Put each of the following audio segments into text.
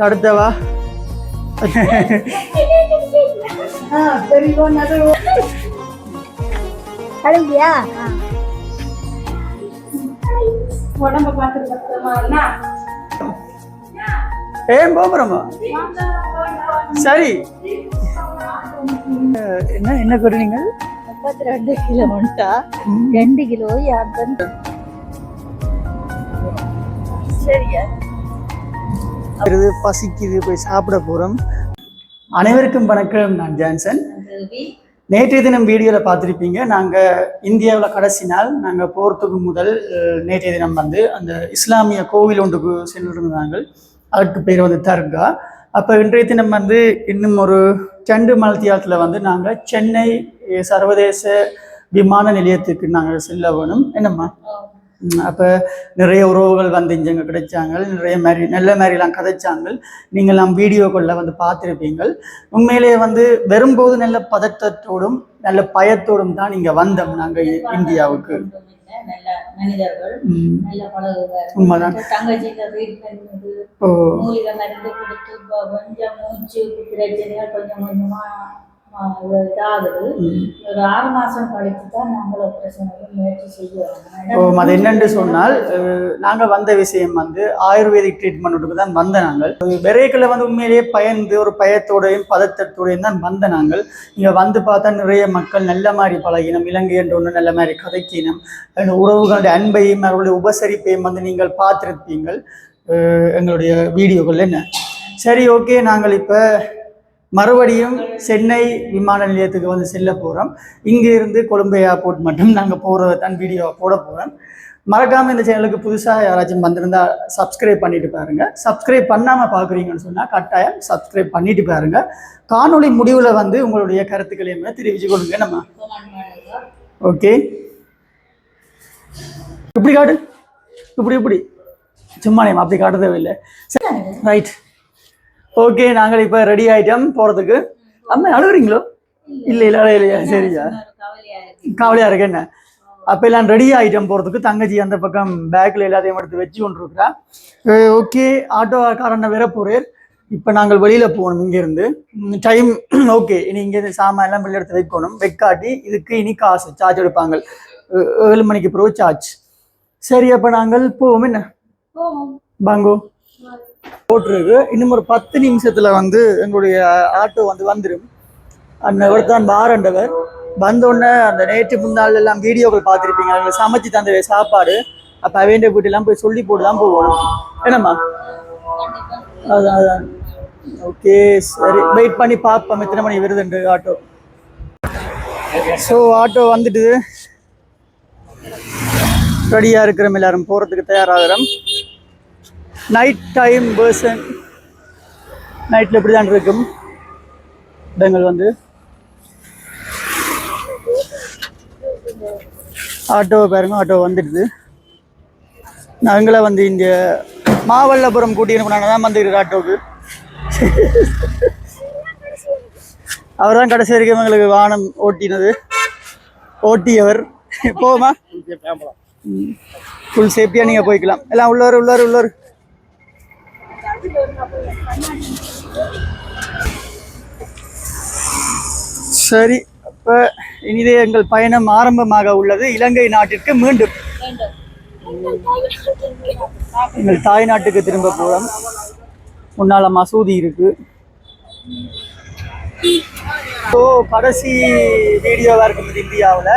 அடுத்தவா கிளம்பியா? உடம்ப பார்த்துட்டு ஏன் போகிறோமா? சரி, என்ன என்ன கொடுறீங்க? 32 கிலோ உண்டா? 2 கிலோ யாருதான்? சரியா? பசிக்குது, போய் சாப்பிட போறோம். அனைவருக்கும் வணக்கம். நான் ஜான்சன். நேற்றைய தினம் வீடியோவில் பார்த்துருப்பீங்க. நாங்கள் இந்தியாவில் கடைசி நாள் நாங்கள் போகிறதுக்கு முதல் நேற்றைய தினம் வந்து அந்த இஸ்லாமிய கோவில் ஒன்றுக்கு சென்றிருந்தாங்க. அதுக்கு பேர் வந்து தர்கா. அப்போ இன்றைய தினம் வந்து இன்னும் ஒரு 2 மணித்தியாலத்தில் வந்து நாங்கள் சென்னை சர்வதேச விமான நிலையத்துக்கு நாங்கள் செல்ல வேணும். என்னம்மா? அப்போ நிறைய உறவுகள் வந்து இங்கே கிடைச்சாங்க. நிறைய நல்ல மாதிரிலாம் கதைச்சாங்க. நீங்கள் நம் வீடியோக்களில் வந்து பார்த்துருப்பீங்கள். உண்மையிலேயே வந்து வரும்போது நல்ல பதட்டத்தோடும் நல்ல பயத்தோடும் தான் இங்கே வந்தோம் நாங்கள் இந்தியாவுக்கு. உண்மைதான். அது என்னென்று சொன்னால், நாங்கள் வந்த விஷயம் வந்து ஆயுர்வேதிக் ட்ரீட்மெண்ட்டுக்கு தான் வந்த நாங்கள். விரைக்கில் வந்து உண்மையிலேயே பயந்து ஒரு பயத்தோடையும் பதட்டத்தோடையும் தான் வந்த நாங்கள். இங்கே வந்து பார்த்தா நிறைய மக்கள் நல்ல மாதிரி பழகினம், இலங்கை என்ற ஒன்று நல்ல மாதிரி கதைக்கினம், உறவுகளுடைய அன்பையும் அவர்களுடைய உபசரிப்பையும் வந்து நீங்கள் பார்த்துருப்பீங்கள் எங்களுடைய வீடியோக்கள். என்ன சரி, ஓகே. நாங்கள் இப்போ மறுபடியும் சென்னை விமான நிலையத்துக்கு வந்து செல்ல போகிறோம். இங்கே இருந்து கொழும்பு ஏர்போர்ட் மட்டும் நாங்கள் போகிறத தான் வீடியோ போட போகிறோம். மறக்காமல் இந்த சேனலுக்கு புதுசாக யாராச்சும் வந்திருந்தால் சப்ஸ்கிரைப் பண்ணிட்டு பாருங்கள். சப்ஸ்கிரைப் பண்ணாமல் பார்க்குறீங்கன்னு சொன்னால் கட்டாயம் சப்ஸ்கிரைப் பண்ணிட்டு பாருங்கள். காணொளி முடிவில் வந்து உங்களுடைய கருத்துக்களையுமே தெரிவிச்சு கொடுங்க. நம்ம ஓகே, இப்படி காட்டு, இப்படி சும்மா நேம் அப்படி காட்ட தேவையில்லை. சரி, ரைட், ஓகே. நாங்கள் இப்போ ரெடி ஆகிட்டோம் போகிறதுக்கு. அம்மா அழுகுறீங்களோ? இல்லை அழுகலையா? சரியா, கவலையாக இருக்கு. என்ன அப்போ எல்லாம் ரெடி ஆகிட்டோம் போகிறதுக்கு. தங்கச்சி அந்த பக்கம் பேக்கில் எல்லாத்தையும் எடுத்து வச்சு கொண்டு இருக்கிறா. ஓகே, ஆட்டோக்காரனை வேற போகிறேன். இப்போ நாங்கள் வெளியில் போகணும் இங்கேருந்து. Time okay. இனி இங்கேருந்து சாமான் எல்லாம் வெளியில் எடுத்து வைக்கணும். வைக்காட்டி இதுக்கு இனி காசு சார்ஜ் எடுப்பாங்க. 7 மணிக்கு பிறகு சார்ஜ். சரி, அப்போ நாங்கள் போவோம். என்ன பாங்கோ போட்டிருக்கு. இன்னும் ஒரு 10 நிமிஷத்தில் வந்து எங்களுடைய ஆட்டோ வந்து வந்துடும். அந்த தான் பாரண்டவர் வந்தோடனே அந்த நேற்று முன்னாள் எல்லாம் வீடியோக்கள் பார்த்துருப்பீங்க. அவங்க சமைச்சு தந்த சாப்பாடு. அப்போ அவேண்ட வீட்டெல்லாம் போய் சொல்லி போட்டு தான் போகணும். என்னம்மா? அதான் ஓகே. சரி, வெயிட் பண்ணி பார்ப்போம் எத்தனை மணி வருதுண்டு ஆட்டோ. ஸோ ஆட்டோ வந்துட்டு ரெடியாக இருக்கிறோம். எல்லாரும் போகிறதுக்கு தயாராகிறோம். Night time version. நைட்டில் இப்படி தான் இருக்கும் இடங்கள். வந்து ஆட்டோவை பாருங்க, ஆட்டோ வந்துடுது. நாங்களே வந்து இங்கே மாவல்லபுரம் கூட்டின்னு நாங்கள் தான் வந்துருக்கிற ஆட்டோவுக்கு. அவர் தான் கடைசி வரைக்கும் எங்களுக்கு வாகனம் ஓட்டியவர். போமா, ஃபுல் சேஃப்டியாக நீங்கள் போய்க்கலாம். எல்லாம் உள்ளவர். சரி, அப்போ இனிதே எங்கள் பயணம் ஆரம்பமாக உள்ளது. இலங்கை நாட்டிற்கு மீண்டும் எங்கள் தாய் நாட்டுக்கு திரும்ப போகிறோம். முன்னால் மசூதி இருக்கு. ஸோ கடைசி வீடியோவாக இருக்கும் இந்தியாவில்.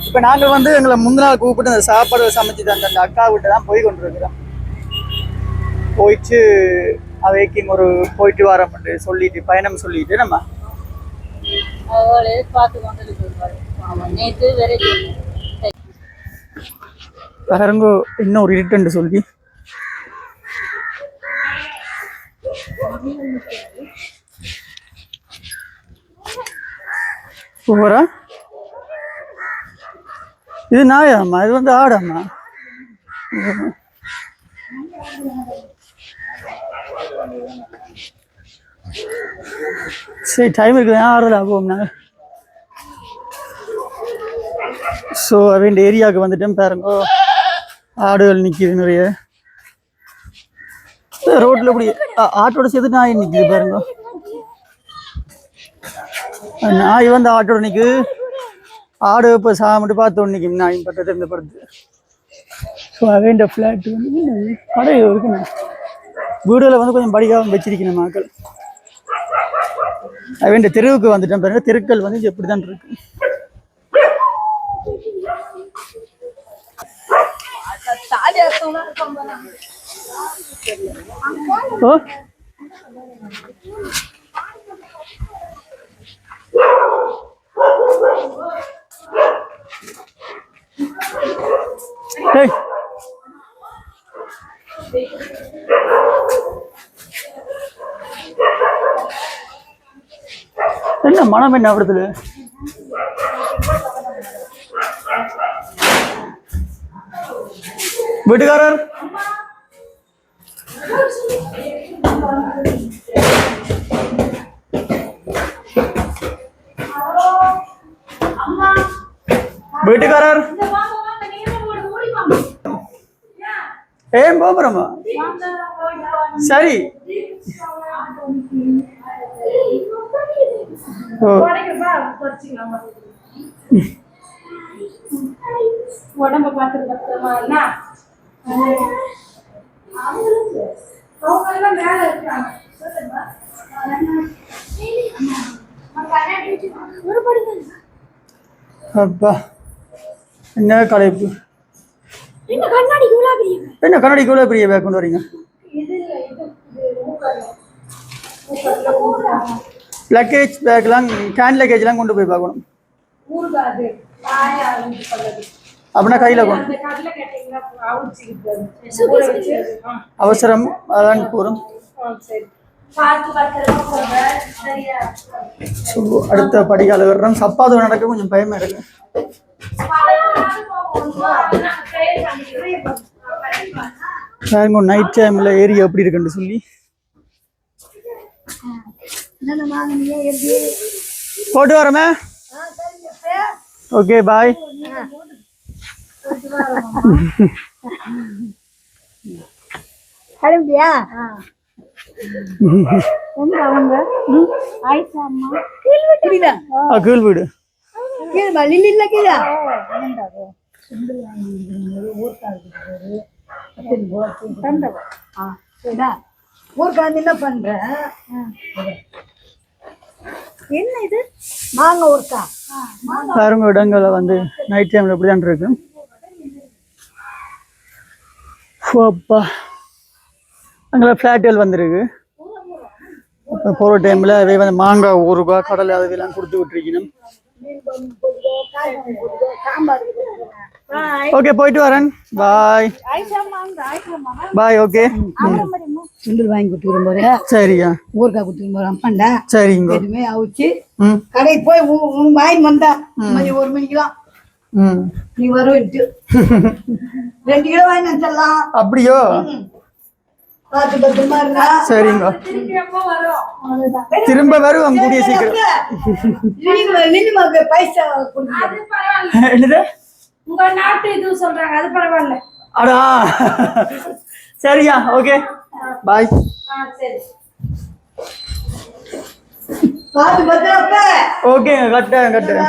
இப்போ நாங்கள் வந்து எங்களை முந்தின நாள் கூப்பிட்டு அந்த சாப்பாடு சமைச்சு தந்த அந்த அக்கா விட்டு தான் போய் கொண்டிருக்கிறோம். போயிட்டு அவைக்கு ஒரு போயிட்டு வரோம்னு சொல்லிட்டு பயணம் சொல்லிட்டு நம்ம பாருங்கோ இன்னொரு இருட்டுன்னு சொல்லி போகிறா. இது நாயாம்மா, இது வந்து ஆடாம்மா. சரி, டைம் இருக்குது. ஆறுதல் ஆகும் நாங்கள். ஸோ அவன் ஏரியாவுக்கு வந்துட்டேன். பாருங்க, ஆடுகள் நிற்கிது நிறைய. ரோட்ல இப்படி ஆட்டோட சேர்த்து நாய் நிற்குது பாருங்க. நாய் வந்து ஆட்டோட நிற்கு. ஆடு இப்போ சாமிட்டு பார்த்து நிற்கும் நாய் பட்டத்தை இந்த படுத்து. ஸோ அவன் ஃப்ளாட் வந்து கடை இருக்குண்ணா. வீடுகளில் வந்து கொஞ்சம் படிக்காமல் வச்சிருக்கணும் மக்கள். அவன் தெருவுக்கு வந்துட்டேன் பாருங்க. தெருக்கள் வந்து எப்படி தான் இருக்கு. ஓ டேய் என்ன மனம் என்ன அவடத்துல வீட்டுக்காரர் வீட்டுக்காரர் ஏன் போறோமா சரி உடம்ப பாத்துட்டு பத்திரமா என்ன அவங்க எல்லாம் மேல இருக்காங்க. அப்பா என்ன கலைப்பு. என்ன கண்ணாடிக்கு இவ்வளோ பெரிய பேக் கொண்டு வரீங்க? லக்கேஜ் பேக்லாம் கேன் லக்கேஜ்லாம் கொண்டு போய் பார்க்கணும். அப்படின்னா கையில் கொண்டு அவசரம் அதான் போகிறோம். அடுத்த படிக்கால வர்றோம். சப்பாத்து நடக்க கொஞ்சம் பயமா இருக்கு. நைட் டைம்ல ஏரியா எப்படி இருக்குன்னு சொல்லி போட்டு வரமே. Okay bye. கிளம்பியா? அவங்க ஆயிஷா அம்மா கீழ் வீடு என்ன பண்ற? என்ன இது மாங்க ஊர்க்கா? பாருங்க இடங்களை வந்து நைட் டைம்ல எப்படிதான் இருக்கு. அங்கே ஃப்ளாட்டுகள் வந்துருக்கு. போகிற டைமில் அதே வந்து மாங்காய் ஊறுகாய் கடலை அதெல்லாம் கொடுத்து விட்டுருக்கணும். ஓகே போயிட்டு வரேன். பாய் பாய். ஓகே சுண்டல் வாங்கி கொடுத்துக்கிறோம் போது சரியா ஊருக்கா கொடுத்துக்கிறோம் போது அம்மாண்டா சரிங்க எதுவுமே அவிச்சு கடைக்கு போய் வாங்கி வந்தா 1 மணிக்கெல்லாம் நீ வருவிட்டு 2 கிலோ வாங்கி வந்துடலாம். அப்படியோ? பார்த்து பத்திரமா இருந்தா சரிங்க. திரும்ப வருவோம் கூடிய சீக்கிரம். பைசா என்னது உங்க நாட்டு இது சொல்றாங்க, அது பரவாயில்ல. அடா சரியா. Okay bye. சரி ஓகே கட்டுறேன்.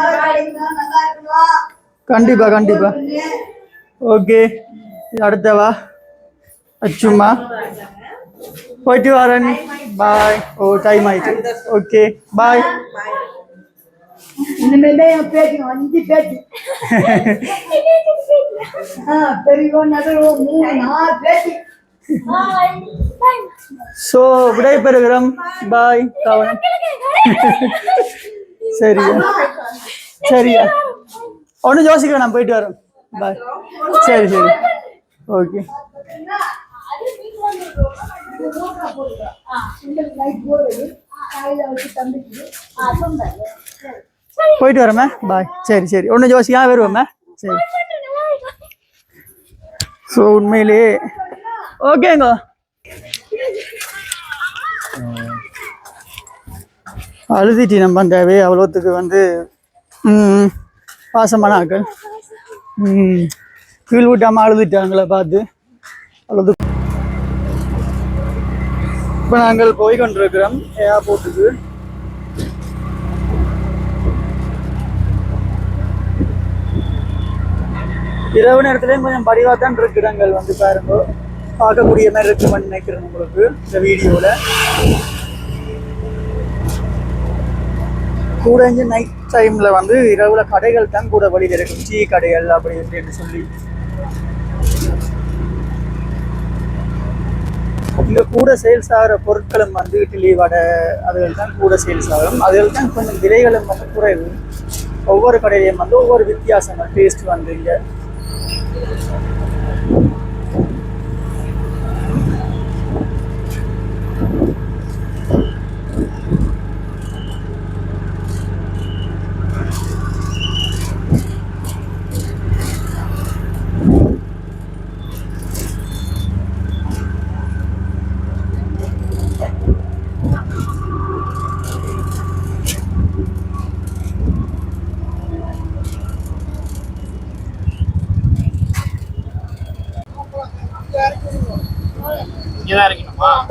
கண்டிப்பா கண்டிப்பா. ஓகே அடுத்தவா அச்சுமா போயிட்டு வரேன். பாய். ஓ டைம் ஆயிடுச்சு. Okay bye. இனிமேதான் என் பேச்சு 5 பேச்சு பெரிய நகரம் 3-4 பேச்சு. ஸோ விடைபெறுகிறோம். பாய். கவனம். சரியா ஒன்றும் யோசிக்கிறேன். நான் போயிட்டு வரேன். பாய். சரி ஓகே. போயிட்டு வரமே. பாய். சரி ஒன்றும் யோசிக்காம வருவோமே. சரி. ஸோ உண்மையிலே ஓகேங்க. அழுதிட்டி நம்ம தேவை அவ்வளோத்துக்கு வந்து பாசமான ஆக்கள். கீழ் விட்டாமல் அழுதுட்டாங்களே பார்த்து அவ்வளோது. இப்போ நாங்கள் போய் கொண்டிருக்கிறோம் ஏர்போர்ட்டுக்கு. இரவு நேரத்துலேயும் கொஞ்சம் படிவாக தான் இருக்கு இடங்கள் வந்து பாருங்க, பார்க்கக்கூடிய மாதிரி இருக்குன்னு நினைக்கிறேன் உங்களுக்கு இந்த வீடியோவில். கூட இங்கே நைட் டைமில் வந்து இரவுல கடைகள் தான் கூட வழியில் இருக்கும், டீ கடைகள் அப்படி இப்படின்னு சொல்லி. இங்கே கூட சேல்ஸ் ஆகிற பொருட்களும் வந்து இட்லி வடை அதுகள் தான் கூட சேல்ஸ் ஆகும். அதுகள் தான் கொஞ்சம் விலைகளும் வந்து குறைவு. ஒவ்வொரு கடையிலையும் வந்து ஒவ்வொரு வித்தியாசங்கள் டேஸ்ட் வந்து இங்கே.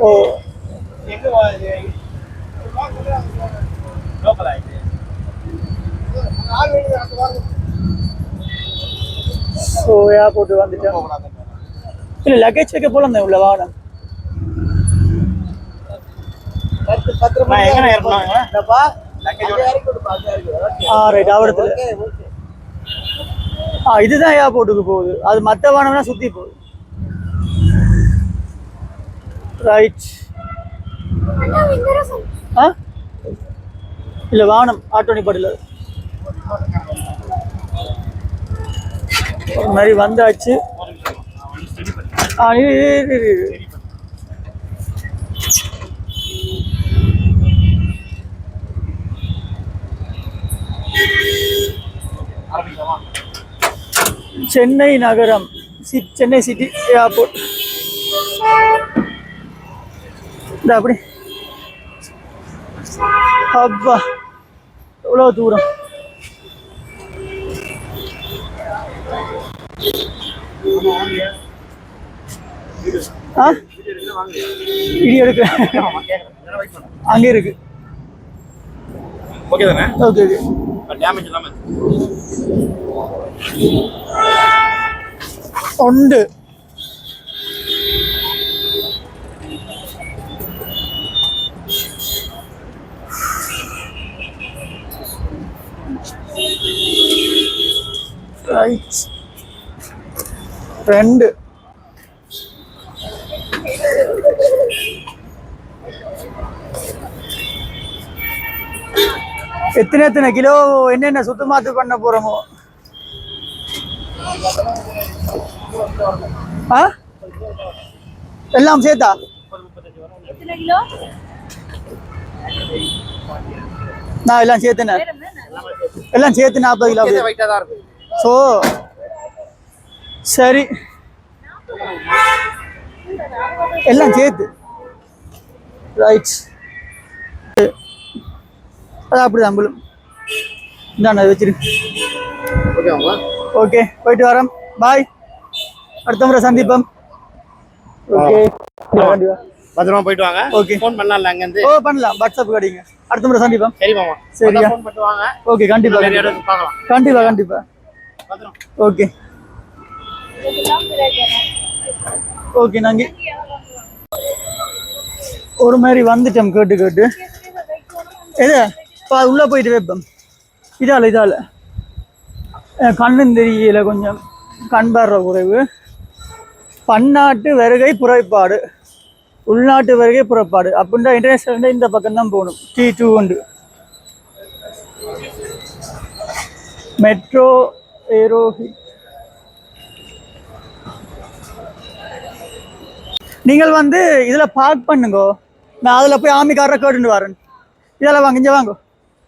ஓ ஸோ ஏர்போர்ட் வந்துட்டேன். இல்லை லக்கேஜ் வைக்க போல உள்ள வாகனம். ரைட் ஆவரத்தில். இதுதான் ஏர்போர்ட்டுக்கு போகுது, அது மற்ற வாகனம்னா சுற்றி போகுது. ரைட். இல்லை வாகனம் ஆட்டோ நிப்பாட்டில் ஒரு மாதிரி வந்தாச்சு. சென்னை நகரம், சென்னை சிட்டி ஏர்போர்ட். அப்படி அப்பா எவ்வளோ தூரம். இடி எடுக்க அங்கே இருக்கு. ஓகே தானே? Okay okay. டேமேஜ் இல்லாம உண்டு. ரைட். 2 எத்தனை கிலோ என்னென்ன சுத்தமாத்து பண்ண போறோமோ. எல்லாம் சேர்த்தா நான் எல்லாம் சேர்த்துனேன். எல்லாம் சேர்த்து 40 கிலோ. ஸோ சரி, எல்லாம் சேர்த்து ரைட். அதான் அப்படி தான் புல்லும் இந்தாண்ணா வச்சிரு. ஓகே போயிட்டு வரோம். பாய், அடுத்த முறை சந்திப்போம். ஓகே கண்டிப்பா பத்திரமா போயிட்டு வாங்க. ஓகே ஃபோன் பண்ணலாம்ல அங்க இருந்து? ஓ பண்ணலாம், வாட்ஸ்அப் கடிங்க. அடுத்த முறை சந்திப்போம். சரி மாமா. சரியா? ஃபோன் பண்ணிட்டு வாங்க. ஓகே கண்டிப்பா பார்க்கலாம். கண்டிப்பா கண்டிப்பா. பத்திரம். Okay okay. நாங்க ஒரு மாதிரி வந்துட்டோம் கேட்டு கேட்டு. எது உள்ள போயிட்டு வைப்போம். இதால கண்ணும் தெரியல, கொஞ்சம் கண் பார்ற குறைவு. பன்னாட்டு வருகை புறப்பாடு, உள்நாட்டு வருகை புறப்பாடு அப்படின்னா இன்டர்நேஷனல் இந்த பக்கம் தான் போகணும். T2 உண்டு. மெட்ரோ ஏரோஹிட். நீங்கள் வந்து இதில் பார்க் பண்ணுங்க. நான் அதில் போய் ஆமிக்காரரை கேட்டுட்டு வரேன். இதெல்லாம் வாங்க, இங்கே வாங்க,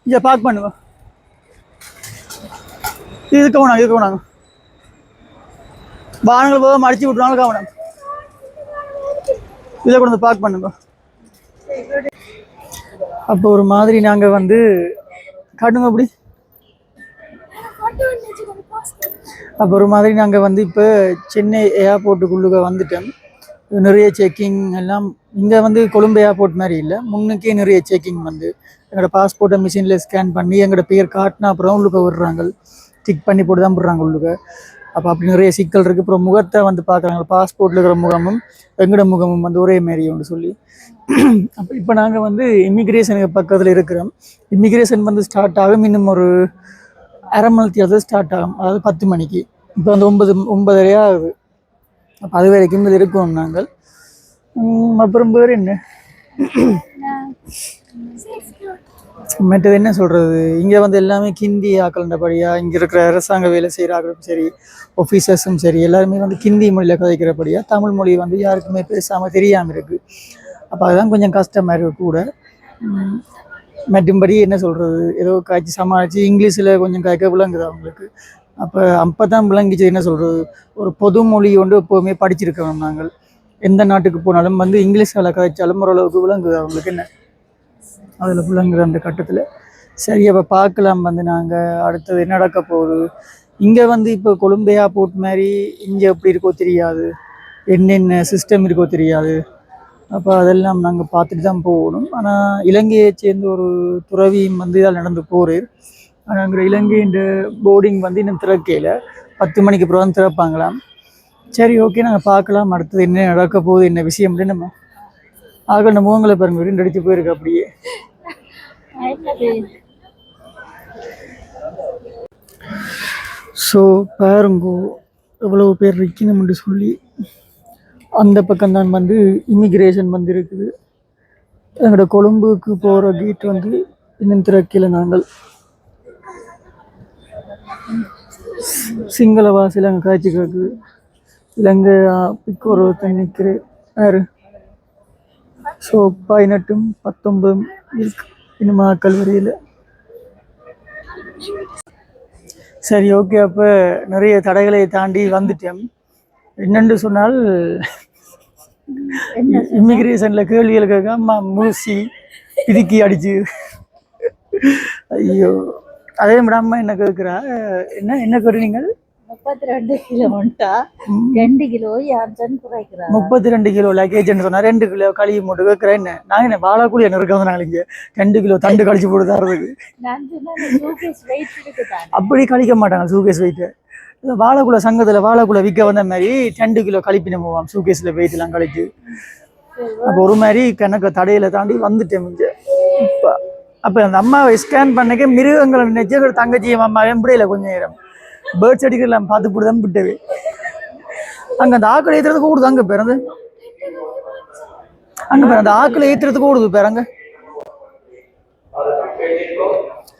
இங்கே பார்க் பண்ணுங்க. இதுக்கு வேணாங்க வாகனங்கள் போக அடிச்சு விட்ருவாங்க. கவனம் இதில் கொண்டு வந்து பார்க் பண்ணுங்க. அப்போ ஒரு மாதிரி நாங்கள் வந்து காட்டுங்க அப்படி. அப்போ ஒரு மாதிரி நாங்கள் வந்து இப்போ சென்னை ஏர்போர்ட்டுக்குள்ளுக்க வந்துட்டோம். நிறைய செக்கிங் எல்லாம் இங்கே வந்து கொழும்பு ஏர்போர்ட் மாதிரி இல்லை, முன்னுக்கே நிறைய செக்கிங் வந்து எங்களோட பாஸ்போர்ட்டை மிஷினில் ஸ்கேன் பண்ணி எங்களோட பேர் காட்டினா அப்புறம் உள்ளுக்க விடுறாங்க, டிக் பண்ணி போட்டு தான் விடுறாங்க உள்ளுக்க. அப்போ அப்படி நிறைய சிக்கல் இருக்குது. அப்புறம் முகத்தை வந்து பார்க்குறாங்க, பாஸ்போர்ட்டில் இருக்கிற முகமும் எங்களோட முகமும் வந்து ஒரே மாரி ஒன்று சொல்லி. அப்போ இப்போ நாங்கள் வந்து இமிக்ரேஷனுக்கு பக்கத்தில் இருக்கிறோம். இமிக்ரேஷன் வந்து ஸ்டார்ட் ஆகும் இன்னும் ஒரு அரை மணி நேரத்தில் ஸ்டார்ட் ஆகும், அதாவது 10 மணிக்கு. இப்போ வந்து 9:30 ஆகுது. அப்போ அது வரைக்கும் இது இருக்கோம் நாங்கள். அப்புறம் பேர் என்ன மற்றது என்ன சொல்கிறது, இங்கே வந்து எல்லாமே கிந்தி ஆக்கலண்டபடியாக இங்கே இருக்கிற அரசாங்க வேலை செய்கிறாங்களும் சரி, ஆஃபீஸர்ஸும் சரி, எல்லாருமே வந்து கிந்தி மொழியில் கதைக்கிறபடியாக தமிழ் மொழி வந்து யாருக்குமே பேசாமல் தெரியாமல் இருக்குது. அப்போ அதுதான் கொஞ்சம் கஷ்டமாக இருக்குது கூட. மற்றும்படி என்ன சொல்கிறது, ஏதோ காய்ச்சி சமாளித்து இங்கிலீஷில் கொஞ்சம் காய்க்க விளங்குது அவங்களுக்கு. அப்போ தான் விளங்கிச்சு என்ன சொல்கிறது, ஒரு பொது மொழி ஒன்று எப்போவுமே படிச்சிருக்கணும். நாங்கள் எந்த நாட்டுக்கு போனாலும் வந்து இங்கிலீஷில் காய்ச்சாலும் ஓரளவுக்கு விளங்குது அவங்களுக்கு, என்ன அதில் விளங்குற அந்த கட்டத்தில். சரி, அப்போ பார்க்கலாம் வந்து நாங்கள் அடுத்தது என்ன நடக்க போகுது. இங்கே வந்து இப்போ கொழும்பு ஏர்போர்ட் மாதிரி இங்கே எப்படி இருக்கோ தெரியாது, என்னென்ன சிஸ்டம் இருக்கோ தெரியாது. அப்போ அதெல்லாம் நாங்கள் பார்த்துட்டு தான் போகணும். ஆனால் இலங்கையை சேர்ந்த ஒரு துறவியும் வந்து இதால் நடந்து போகிறார். ஆனால் அங்கே இலங்கையின் போர்டிங் வந்து இன்னும் திறக்கையில் 10 மணிக்கு அப்புறம் தான் திறப்பாங்களாம். சரி, ஓகே, நாங்கள் பார்க்கலாம் அடுத்தது என்ன நடக்க போகுது, என்ன விஷயம் அப்படின்னு. நம்ம ஆக நம்ம முகங்களை பாருங்க, ரெண்டு அடித்து போயிருக்கு அப்படியே. ஸோ பாருங்கோ எவ்வளவு பேர் இருக்கணும்னு சொல்லி. அந்த பக்கம்தான் வந்து இமிக்ரேஷன் வந்து இருக்குது. எங்களோட கொழும்புக்கு போகிற கேட் வந்து இன்னும் திறக்கல. நாங்கள் சிங்கள வாசியில் அங்கே காய்ச்சி கிடக்குது. இலங்கை பிக்கு ஒரு நிற்கிறேன் யாரு. ஸோ 18, 19 இருக்கு இன்னுமா கல்வரியில். சரி, ஓகே, அப்போ நிறைய தடைகளை தாண்டி வந்துட்டேன். என்னென்று சொன்னால் இமிக்ரேஷனில் கேள்விகள் கேட்க அம்மா மூசி பிதுக்கி அடிச்சு. ஐயோ, அதே மேடம் அம்மா என்ன கேட்குறா, என்ன கேட்குறீங்க? 32 கிலோ உண்டா, 2 கிலோ யார்ஜன் குறைக்கிறா. 32 கிலோ லக்கேஜ்னு சொன்னா 2 கிலோ கழுவி மூட்டு கேட்குறேன். என்ன நான் என்ன வாழக்கூலி என்ன இருக்காது நாளைக்கு 2 கிலோ தண்டு கழிச்சு போட்டு தர்றதுக்கு. அப்படி கழிக்க மாட்டாங்க சூகேஸ் வெயிட்டு. வாழைக்குள்ள சங்கத்தில் வாழைக்குள்ள விற்க வந்த மாதிரி 2 கிலோ கழிப்பின போவான் சூகேஸில் வெயிட்லாம் கழிச்சு. அப்போ ஒரு மாதிரி கணக்கு தடையில தாண்டி வந்துட்டேன் இங்கே. இப்போ அப்போ அந்த அம்மாவை ஸ்கேன் பண்ணக்க மிருகங்களை நினைச்சு ஒரு தங்கச்சியும் அம்மாவே முடியல கொஞ்சம் நேரம். பேர்ட்ஸ் அடிக்கலாம் பார்த்து போட்டு தான் விட்டவே. அங்கே அந்த ஆக்களை ஏற்றுறதுக்கு கூடுது. அங்கே பிறந்து அங்கே பேர் அந்த ஆக்களை ஏற்றுறதுக்கு கூடுது பேர். அங்கே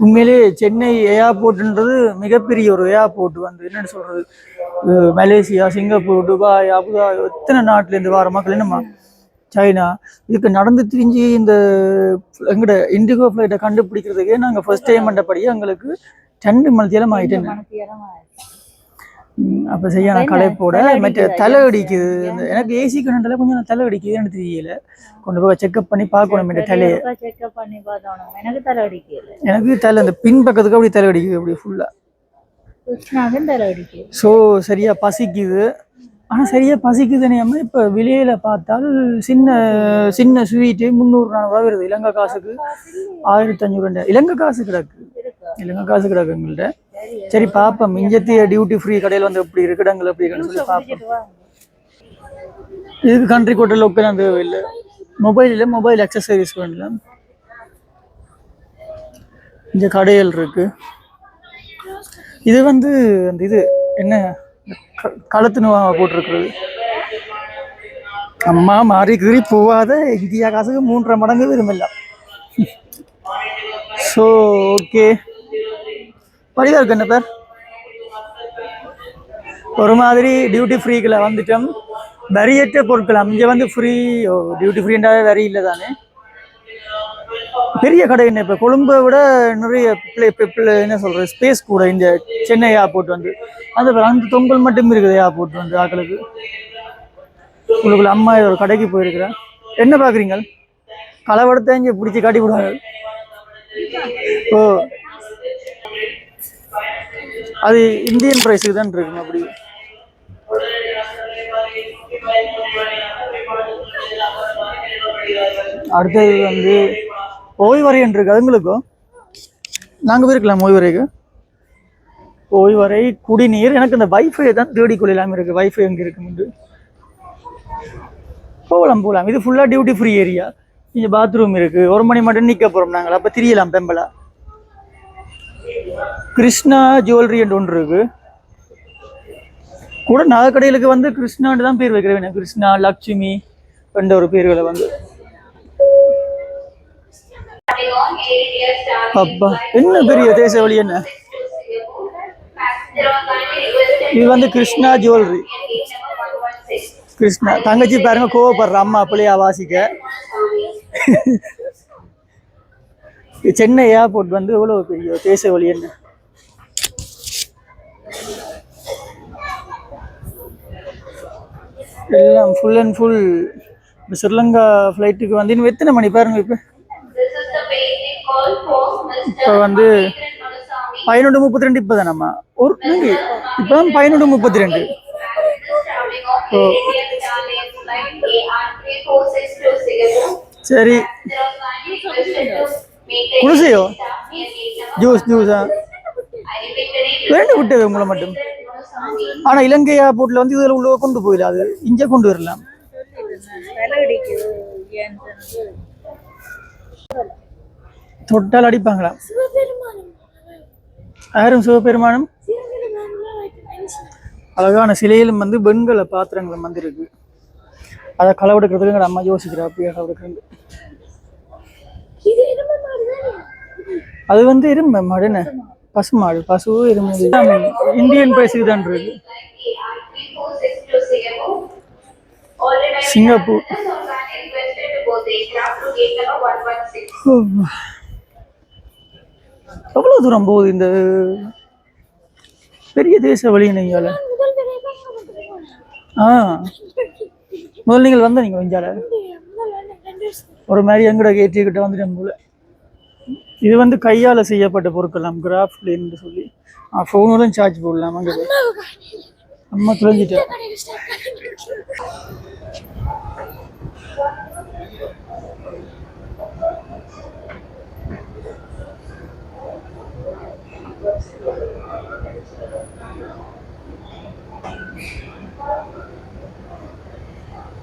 உண்மையிலே சென்னை ஏர்போர்ட்ன்றது மிகப்பெரிய ஒரு ஏர்போர்ட். வந்து என்னென்னு சொல்கிறது, மலேசியா, சிங்கப்பூர், துபாய், அபுதாபி எத்தனை நாட்டிலேருந்து வர மக்கள், என்னம்மா சைனா, இதுக்கு நடந்து திரிஞ்சு இந்த எங்கட இண்டிகோ ஃப்ளைட்டை கண்டுபிடிக்கிறதுக்கே நாங்கள் ஃபர்ஸ்ட் டைம் பண்ணபடியே எங்களுக்கு 2 மணித்தேலம் ஆகிட்டேன். அப்போ செய்ய நான் களைப்போட மற்ற தலை அடிக்குது. எனக்கு ஏசி கண்ணில் கொஞ்சம் தலை அடிக்குது, எனக்கு தெரியல. கொண்டு போய் செக்அப் பண்ணி பார்க்கணும். தலையை எனக்கு தலை இந்த பின் பக்கத்துக்கு அப்படி தலை அடிக்குது அப்படி ஃபுல்லாக. ஸோ சரியா பசிக்குது. ஆனால் சரியா பசிக்குதுன்னு இப்போ விலையில பார்த்தால் சின்ன சின்ன ஸ்வீட்டு 300-400 வருது. இலங்கை காசுக்கு 1500 இலங்கை காசு கிடக்கு. இலங்கை காசு கிடக்கு எங்கள்கிட்ட. சரி பார்ப்போம், மிஞ்சத்திய டியூட்டி ஃப்ரீ கடையில் வந்து எப்படி இருக்குடங்கள் எப்படி இருக்குன்னு சொல்லி பார்ப்போம். இதுக்கு கண்ட்ரி கோட்டை லோக்கல் அந்த இல்லை. மொபைலில் மொபைல் அக்சசரிஸ் பண்ணலாம். இந்த கடைகள் இருக்கு. இது வந்து அந்த இது என்ன களத்து நோவா போட்டிருக்கிறது. அம்மா மாறி கீறி போவாத இந்தியா காசுக்கு 3.5 மடங்கு விரும்பலாம். ஸோ ஓகே, படிதா இருக்கு என்ன பேர். ஒரு மாதிரி டியூட்டி ஃப்ரீக்குள்ள வந்துட்டோம். வரியற்ற பொருட்கள் இங்கே வந்து ஃப்ரீ. டியூட்டி ஃப்ரீண்டாவே வரி இல்லை தானே. பெரிய கடை என்ன இப்போ கொழும்பை விட நிறைய என்ன சொல்கிறது ஸ்பேஸ் கூட. இந்த சென்னை ஏர்போர்ட் வந்து அந்த தொங்கல் மட்டும் இருக்குது ஏர்போர்ட் வந்து ஆக்களுக்கு. உங்களுக்குள்ள அம்மா ஒரு கடைக்கு போயிருக்கிறேன். என்ன பார்க்குறீங்க? களவடத்தை இங்கே பிடிச்சி காட்டி விடுவாங்க. ஓ, அது இந்தியன் ப்ரைஸுக்கு தான் இருக்குங்க அப்படி. அடுத்தது வந்து ஓய்வறைன்னு இருக்கு அதுங்களுக்கும் நாங்கள் போயிருக்கலாம் ஓய்வறைக்கு. ஓய்வறை குடிநீர் எனக்கு இந்த வைஃபை தான் தேடிக்கொள்ள இல்லாமல் இருக்குது. வைஃபை எங்கே இருக்குன்னு போகலாம். இது ஃபுல்லாக டியூட்டி ஃப்ரீ ஏரியா. இங்கே பாத்ரூம் இருக்குது. 1 மணி மட்டும் நிற்க போகிறோம் நாங்கள். அப்போ திரியலாம் பெம்பலா. கிருஷ்ணா ஜுவல்லரி என்று ஒன்று இருக்கு. கூட நகைக்கடைகளுக்கு வந்து கிருஷ்ணான்னு தான் பேர் வைக்கிறேன். கிருஷ்ணா லக்ஷ்மி என்ற ஒரு பேர்களை வந்து அப்பா என்ன பெரிய தேசவழி என்ன. இது வந்து கிருஷ்ணா ஜுவல்லரி. கிருஷ்ணா தங்கச்சி பாருங்க கோவப்படுற அம்மா பிள்ளையா வாசிக்க. சென்னை ஏர்போர்ட் வந்து எவ்வளவு பெரிய தேசவழி என்ன. எல்லாம் ஃபுல் அண்ட் ஃபுல். ஸ்ரீலங்கா ஃப்ளைட்டுக்கு வந்து இன்னும் எத்தனை மணி பாருங்க. இப்போ வந்து 11:32 இப்போ தானம்மா ஒரு இப்போ 11:32. சரி குடிசையோ ஜூஸா வேண்டு விட்டது உங்களை மட்டும். ஆனால் இலங்கை ஏர்போர்ட்டில் வந்து இதில் உள்ள கொண்டு போயிடலாம். அது இங்கே கொண்டு வரலாம். தொட்டால் அடிப்பாங்களா? யாரும் சிவபெருமானும் அழகான சிலையிலும் வந்து வெண்கல பாத்திரங்களும் வந்து இருக்கு. அதை களவெடுக்கிறதுக்கு எங்கள் அம்மா யோசிக்கிறா. அப்படியே களவெடுக்கிறது அது வந்து எறும்பு மாடுன்னு பசுமாடு. பசு எறும்பு இந்தியன் பிரைஸுக்கு தான் இருக்கு. சிங்கப்பூர் எவ்வளவு தூரம் போகுது இந்த பெரிய தேச வழி நீங்கள? முதல் நீங்கள் வந்த நீங்க வஞ்சால ஒரு மாதிரி எங்கட ஏற்றிக்கிட்ட வந்துட்டேன் போல. இது வந்து கையால செய்யப்பட்ட பொருட்களாம். கிராஃப்ட்லேன்னு சொல்லி ஃபோனுடன் சார்ஜ் போடலாம். அங்கே அம்மா துளைஞ்சிட்டேன்.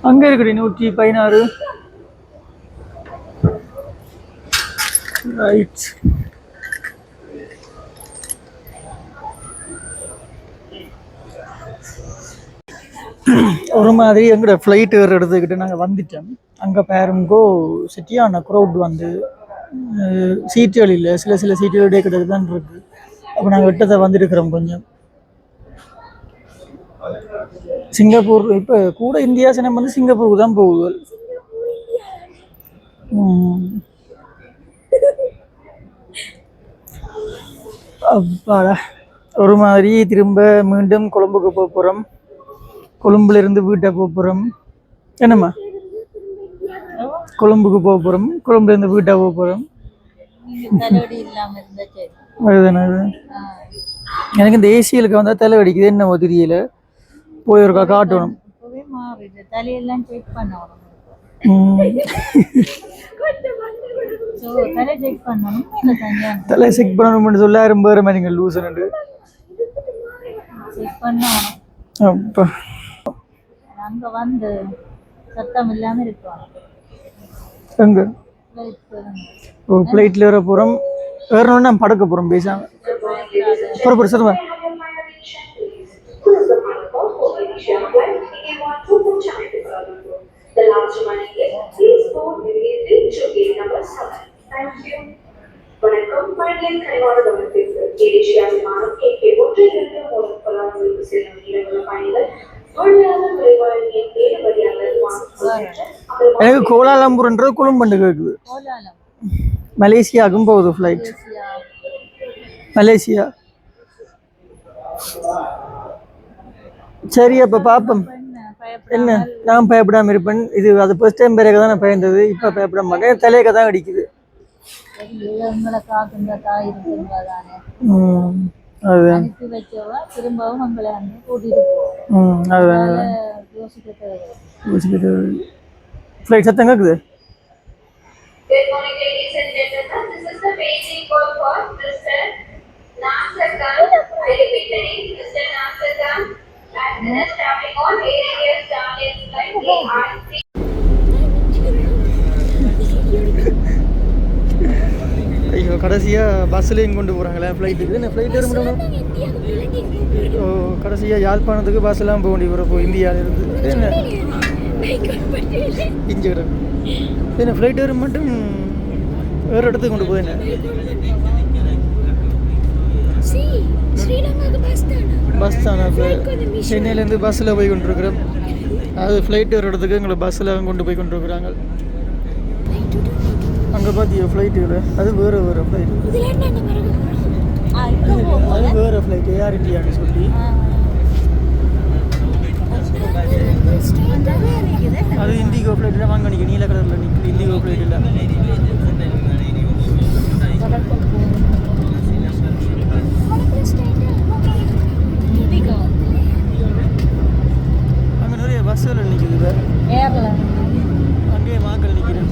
அங்க இருக்குடி 116 ரைட். ஒரு மாதிரி எங்கட ஃப்ளைட் வேறு எடுத்துக்கிட்டு நாங்கள் வந்துட்டோம். அங்கே பேருங்கோ சிட்டியான க்ரௌட் வந்து சீட்டுகள் இல்லை. சில சீட்டுகள் டே கிட்ட தான் இருக்கு. அப்போ நாங்கள் விட்டதை வந்துருக்கிறோம் கொஞ்சம். சிங்கப்பூர் இப்போ கூட இந்தியா சினம் வந்து சிங்கப்பூருக்கு தான் போகுது. அப்பாடா ஒரு மாதிரி திரும்ப மீண்டும் கொழும்புக்கு போக போகிறோம். கொழும்புல இருந்து வீட்டை போக போகிறோம். என்னம்மா கொழும்புக்கு போக போகிறோம். கொழும்புல இருந்து வீட்டை போக போகிறோம். எனக்கு இந்த ஏசியலுக்கு வந்தால் தலை வலிக்குது. என்னவோ தெரியல. போய் ஒருக்கா காட்டணும். தலையெல்லாம் செக் பண்ணணும். தலை செக் பண்ணணும்னு சொல்ல ரொம்ப நீங்கள் லூஸ் அப்பா அங்க வந்து சத்தம் இல்லாம இருக்கோம். எங்க பிளைட்ல வர போறோம். வேறொன்னு படக்க போறோம். பேசாம புறப்பட சொல்லுங்க. The last remaining is please phone immediately to gate number 7. Thank you. வணக்கம். பள்ளியில் கனிவான கவனத்திற்கு ஏடிஷியா விமானம் AK-1 மூலம் கொலாலம்பூருக்கு செல்லும் இடங்கள பயணிகள் தொழிலாளர் நுழைவாயிலின் 7 வழியாக எனக்கு கோலாலம்பூர்ன்றது கொழும்பு கேக்குது. மலேசியாவுக்கும் போகுது ஃப்ளைட். மலேசியா. சரி அப்போ பார்ப்போம். என்ன நான் பயப்படாமல் இருப்பேன். இது அது ஃபர்ஸ்ட் டைம் பிறகு தான் நான் பயந்தது. இப்போ பயப்பட மாட்டேன். தலையக்க தான் அடிக்குது. ஃப்ளைட் சத்தம் கேட்குது. Good morning, ladies and gentlemen. This is the waiting call for Mr. Nasser Khan. I repeat the name, Mr. Nasser Khan. Passengers traveling on Air India Starlink flight AR3. ஐயோ கடைசியாக பஸ்ஸுலேயும் கொண்டு போகிறாங்களே ஃப்ளைட்டுக்கு என்ன ஃப்ளைட் வர முடியும் ஓ கடைசியாக யாழ்ப்பாணத்துக்கு பஸ்ஸெல்லாம் போக வேண்டிய போகிறப்போ இந்தியாவிலேருந்து என்ன இஞ்சிக்கிற என்ன ஃப்ளைட் வரும் மட்டும் வேறு இடத்துக்கு கொண்டு போகுது என்ன பஸ் தானே இப்போ சென்னையிலேருந்து பஸ்ஸில் போய் கொண்டிருக்கிறோம் அது ஃப்ளைட் வர இடத்துக்கு எங்களை பஸ்ஸில் கொண்டு போய் கொண்டிருக்கிறாங்க அங்கே பார்த்தியா ஃப்ளைட்டு அது வேறு வேறு ஃப்ளைட் அது வேறு ஃப்ளைட் ஏர் இண்டியான்னு சொல்லி அது இண்டிகோ ஃப்ளைட்டில் வாங்க நிற்க நீல கலரில் நிற்குது இண்டிகோ ஃப்ளைட் இல்லை அங்கே நிறைய பஸ்ஸில் நிற்குது அங்கேயே மாக்கள் நிற்கிறேன்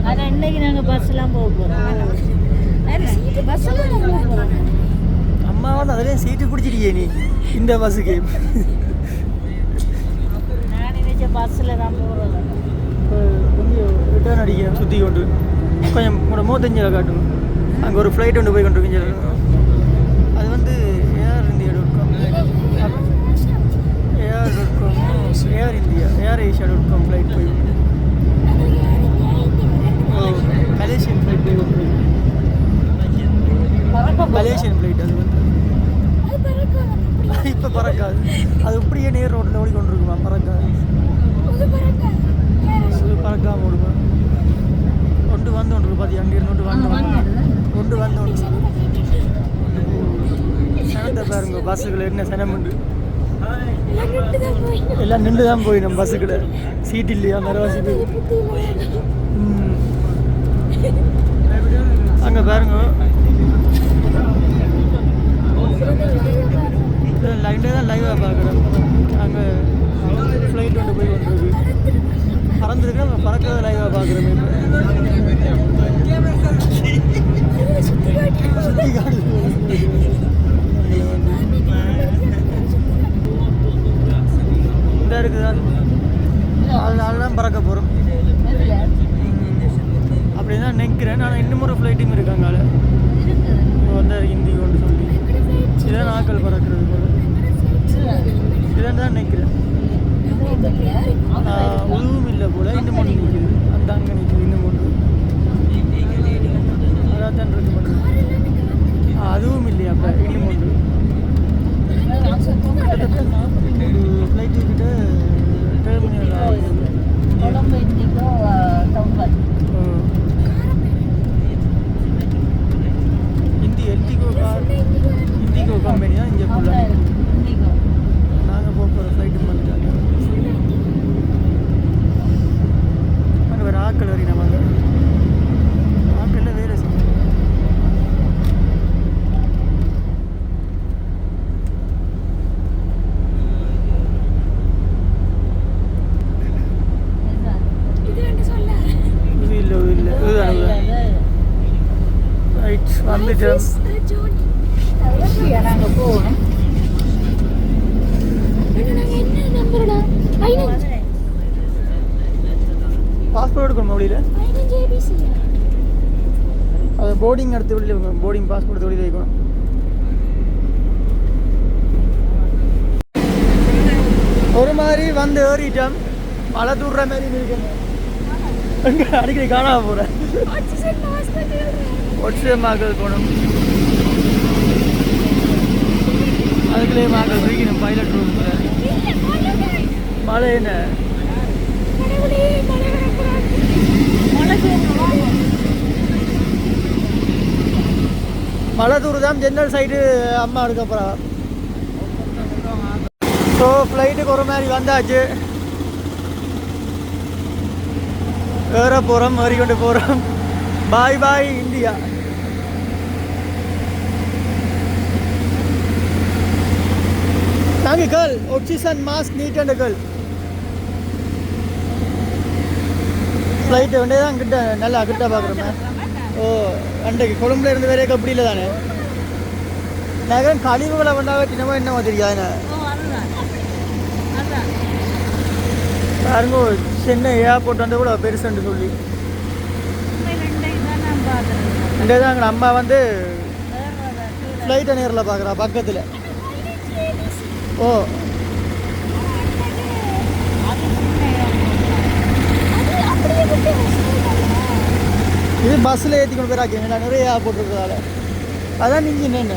ஆனால் இன்னைக்கு நாங்கள் பஸ்ஸெல்லாம் போக போகிறோம் அம்மா வந்து அதிலே சீட்டு பிடிச்சிட்டியே நீ இந்த பஸ்ஸுக்கு நான் நினைச்ச பஸ்ஸில் தான் போகிறது கொஞ்சம் ரிட்டர்ன் அடிக்க சுற்றி கொண்டு கொஞ்சம் கூட 35 காட்டணும் அங்கே ஒரு ஃப்ளைட் ஒன்று போய் கொண்டு அது வந்து AirIndia.com ஏர் இந்தியா AirAsia.com ஃப்ளைட் போய் மலேசியன் ஃப்ளைட் போய் கொண்டு மலேசியன் ஃப்ளைட் அது வந்து இப்போ பறக்காது அது இப்படியே நேர் ரோட்டில் ஓடிக்கொண்டிருக்குமா பறக்காது பறக்காமல் ஓடுமா கொண்டு வந்து ஒன்று பார்த்தி அங்கேருந்து கொண்டு வந்து ஒன்று சனத்தை பாருங்க பஸ்ஸுக்குள்ள என்ன சனம் உண்டு எல்லாம் நின்று தான் போய் நம்ம பஸ்ஸுக்குள்ள சீட் இல்லையா மரவாசி போய் அங்கே பாருங்க லைட்டே தான் லைவாக பார்க்குறேன் அங்கே ஃப்ளைட் கொண்டு போய் கொண்டிருக்கு பறந்துருக்கு நம்ம பறக்கிறத லைவாக பார்க்குறோம் சுற்றி காடு இந்த இருக்குதான் அதனால பறக்க போகிறோம் அப்படி தான் நினைக்கிறேன் ஆனால் இன்னும் ஒரு ஃப்ளைட்டும் இருக்காங்க அதில் வந்து ஹிந்தி கொண்டு சொல்லி இதான் ஆக்கள் பறக்கிறது போல இதான் தான் நினைக்கிறேன் உருவும் இல்லை போல் இன்னும் ஒன்று நிற்கிது அந்த அங்கே நிற்கிது இன்னும் ஒன்று அதான் தான் இருக்கு பண்ணுது அதுவும் இல்லையா அப்போ இன்னும் ஒன்று ஃப்ளைட்டு கிட்ட டெர்மினல் ஆகுது இண்டிகோ கம்பெனி தான் இங்கே ஃபுல்லாக நாங்கள் போகிற ஃப்ளைட்டு பண்ணிட்டாங்க அங்கே வேறு ஆக்கள் வரி நம்ம ஆக்களில் வேலை செய்யணும் இது இல்லை இதுதான் ரைட் வந்துட்டேன் நாங்கள் போகணும் பாஸ்போர்ட் எடுக்கணும் மொழியில் அது போர்டிங் எடுத்து வெளியில் போர்டிங் பாஸ்போர்ட் எடுத்து வெளியில் வைக்கணும் ஒரு மாதிரி வந்து ஏறிட்டோம் மழை தூடுற மாதிரி இருக்கணும் அடிக்கடி காணாம போகிறேன் ஒட்ஸமாக்கள் போகணும் அதுக்குள்ளேயே மாக்கள் வைக்கணும் பைலட் ரூம் மழை என்ன மழை தூரம் ஜெனரல் சைடு அம்மா எடுக்கப்புறம் ஸோ ஃப்ளைட்டுக்கு ஒரு மாதிரி வந்தாச்சு ஏற போகிறோம் ஏறிக்கொண்டு போகிறோம் bye bye India Danke, Girl. Oxygen mask neat and girl. Flight வந்து தான் கிட்ட நல்லா கிட்ட பார்க்குறோமே. ஓ அன்றைக்கு கொழும்புல இருந்து வேற அப்படி இல்லை தானே. நகரம் கழிவுகளை வந்தாவே தினமும் என்ன தெரியாது பாருங்க. சென்னை ஏர்போர்ட் வந்து கூட பெருசுன்னு சொல்லி இங்கே தான் எங்கள் அம்மா வந்து ஃப்ளைட்டை நேரில் பார்க்குறா பக்கத்தில். ஓ இது பஸ்ஸில் ஏற்றி கொண்டு போயிடாக்கீங்களா நிறைய ஏர்போர்ட் இருக்கிறதால அதான் நீங்கள் என்னென்ன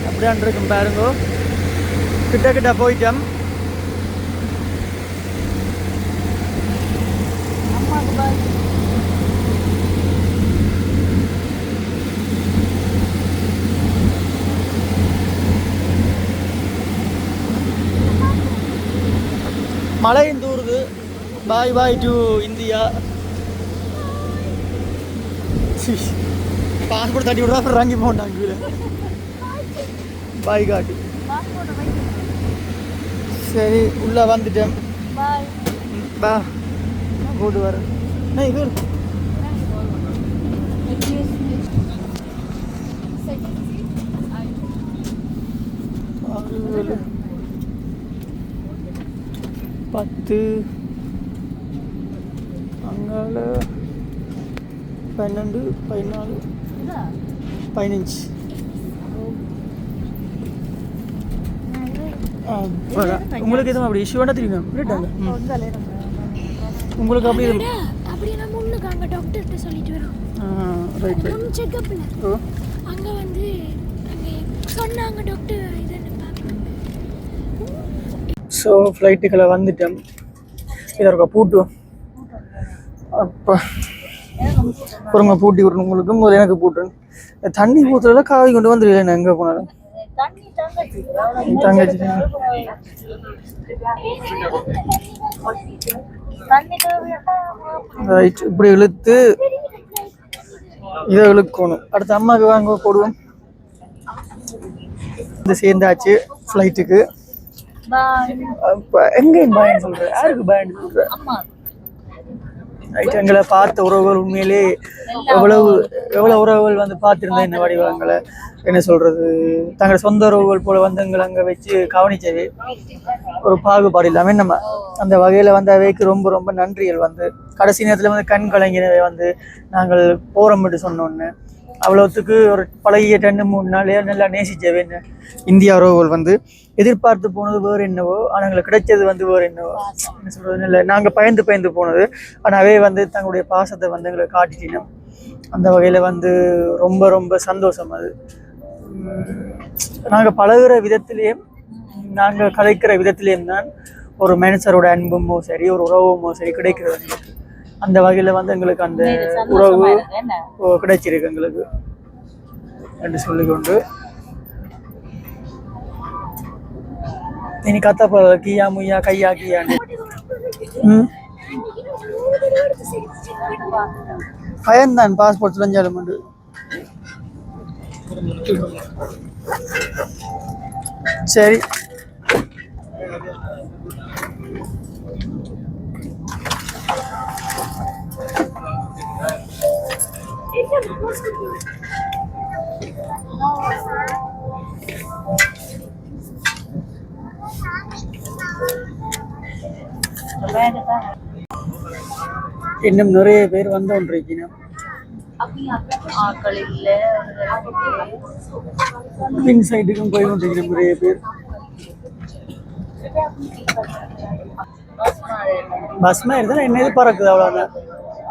அப்படியான் இருக்கும் பாருங்கோ. கிட்ட கிட்ட போயிட்டோம். மழையும் தூருது. பாய் பாய் டு இந்தியா. பாஸ்போர்ட் தட்டி விடுறா அப்புறம் இறங்கி போட்டாங்க கீழே. பாய் காட்டு. சரி உள்ளே வந்துட்டேன். பா போட்டு வரேன். இது 10 அங்கால 12 14 15 உங்களுக்கு எதுவும் அப்படி இஷ்யூவாக தெரியுமா? உங்களுக்கு அப்படி அப்படியே நம்ம முன்னுக்கு அங்கே டாக்டர்கிட்ட சொல்லிட்டு வரோம். ரைட் நம்ம செக்கப்பில் அங்கே வந்து அங்கே சொன்னாங்க டாக்டர் இது ஸோ ஃப்ளைட்டுக்களை வந்துட்டோம். இதற்கு பூட்டு அப்போ பொறுங்க பூட்டி விடணும். உங்களுக்கு முதல்ல எனக்கு பூட்டுன்னு தண்ணி ஊற்றுறதுல காவி கொண்டு வந்துருக்கேன். நான் எங்கே போனாலும் தங்கச்சி ரைட். இப்படி இழுத்து இதை இழுக்கணும். அடுத்து அம்மாவுக்கு வாங்க போடுவோம். இது சேர்ந்தாச்சு ஃப்ளைட்டுக்கு. எங்கே பயன் சொல்கிறேன்? யாருக்கு பயன் சொல்கிறேன்? எங்களை பார்த்த உறவுகள் உண்மையிலே எவ்வளவு உறவுகள் வந்து பார்த்துருந்தேன். என்ன வடிவங்களை என்ன சொல்றது, தங்களோட சொந்த உறவுகள் போல வந்து எங்களை அங்கே வச்சு கவனிச்சவே ஒரு பாகுபாடு இல்லாமல் நம்ம அந்த வகையில் வந்து அவைக்கு ரொம்ப ரொம்ப நன்றிகள். வந்து கடைசி நேரத்தில் வந்து கண் கலைஞரவை வந்து நாங்கள் போகிறோம்னு சொன்னோன்னு அவ்வளோத்துக்கு ஒரு பழகிய 2-3 நாளே நல்லா நேசிச்சவே இந்தியா உறவுகள் வந்து எதிர்பார்த்து போனது வேறு என்னவோ, ஆனால் எங்களுக்கு கிடைச்சது வந்து வேறு என்னவோ. என்ன சொல்கிறது இல்லை, நாங்கள் பயந்து போனது ஆனால் அவே வந்து தங்களுடைய பாசத்தை வந்து எங்களை காட்டிட்டோம். அந்த வகையில் வந்து ரொம்ப ரொம்ப சந்தோஷம். அது நாங்கள் பழகுற விதத்திலேயும் நாங்கள் கலைக்கிற விதத்திலேயும் தான் ஒரு மனுஷரோட அன்புமோ சரி ஒரு உறவுமோ சரி கிடைக்கிறது எங்களுக்கு. அந்த வகையில் வந்து எங்களுக்கு அந்த உறவு கிடைச்சிருக்கு எங்களுக்கு என்று சொல்லிக்கொண்டு இனி கத்த போகிற கியா முய்யா கையா கியான்னு பயன்தான் பாஸ்போர்ட் தொலைஞ்சாலும் உண்டு. சரி இன்னும் நிறைய பேர் வந்து கொண்டிருக்கணும். பின் சைடுக்கும் போய் கொண்டிருக்கிறோம் நிறைய பேர். பஸ் மாதிரி இருந்தால் என்ன இது பறக்குது அவ்வளோதான்.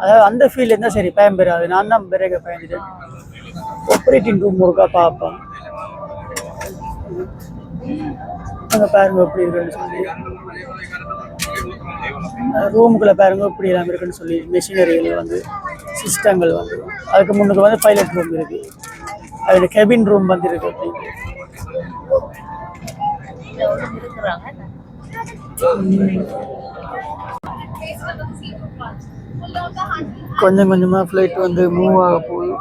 அதாவது அந்த ஃபீல்டு இருந்தால் சரி பயம் பெறாது. நான் தான் பிறகு பயந்துட்டேன். ஆப்ரேட்டிங் ரூம் இருக்கா பார்ப்பேன். அங்கே பாருங்க எப்படி இருக்குன்னு சொல்லி ரூமுக்குள்ளே பாருங்க எப்படி எல்லாம் இருக்குன்னு சொல்லி மெஷினரிகள் வந்து சிஸ்டங்கள் வந்து அதுக்கு முன்னுக்கு வந்து பைலட் ரூம் இருக்குது. அது கெபின் ரூம் வந்து இருக்கு. கொஞ்சம் கொஞ்சமாக ஃப்ளைட் வந்து மூவ் ஆக போகுது.